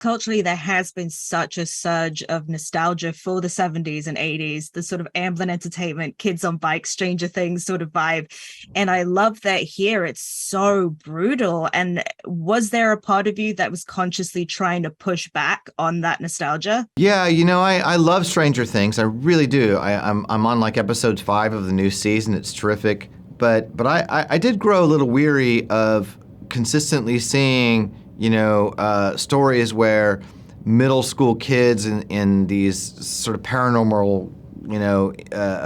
Culturally, there has been such a surge of nostalgia for the 70s and 80s, the sort of Amblin Entertainment, Kids on Bikes, Stranger Things sort of vibe. And I love that here it's so brutal. And was there a part of you that was consciously trying to push back on that nostalgia? Yeah, you know, I love Stranger Things. I really do. I'm on like episode 5 of the new season. It's terrific. But I did grow a little weary of consistently seeing, stories where middle school kids in these sort of paranormal,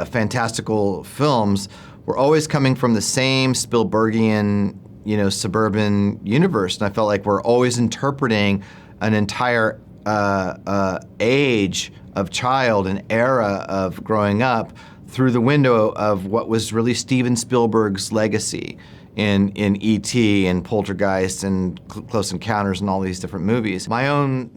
fantastical films were always coming from the same Spielbergian, suburban universe. And I felt like we're always interpreting an entire age of child, an era of growing up through the window of what was really Steven Spielberg's legacy in E.T. and Poltergeist and Close Encounters and all these different movies. My own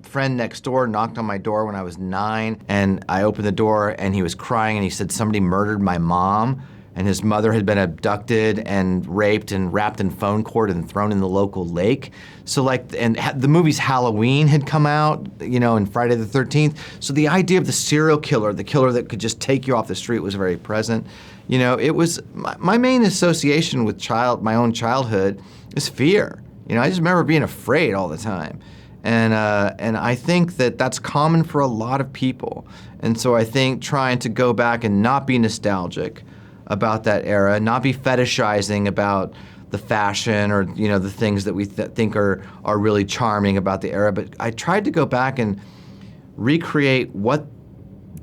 friend next door knocked on my door when I was 9, and I opened the door and he was crying and he said somebody murdered my mom. And his mother had been abducted and raped and wrapped in phone cord and thrown in the local lake. So the movie's Halloween had come out, and Friday the 13th. So the idea of the serial killer, the killer that could just take you off the street, was very present. It was my main association with my own childhood is fear. I just remember being afraid all the time. And I think that that's common for a lot of people. And so I think trying to go back and not be nostalgic about that era, not be fetishizing about the fashion or the things that we think are really charming about the era. But I tried to go back and recreate what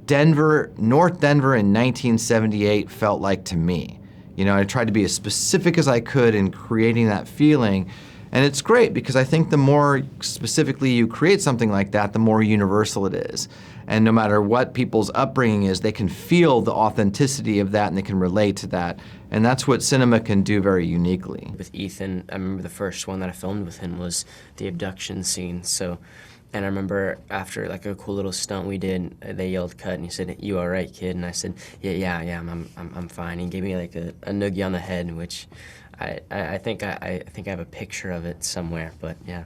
North Denver in 1978 felt like to me. I tried to be as specific as I could in creating that feeling. And it's great because I think the more specifically you create something like that, the more universal it is. And no matter what people's upbringing is, they can feel the authenticity of that and they can relate to that. And that's what cinema can do very uniquely. With Ethan, I remember the first one that I filmed with him was the abduction scene. And I remember after like a cool little stunt we did, they yelled cut and he said, "You all right, kid?" And I said, yeah, I'm fine. He gave me like a noogie on the head, which I think I have a picture of it somewhere, but yeah.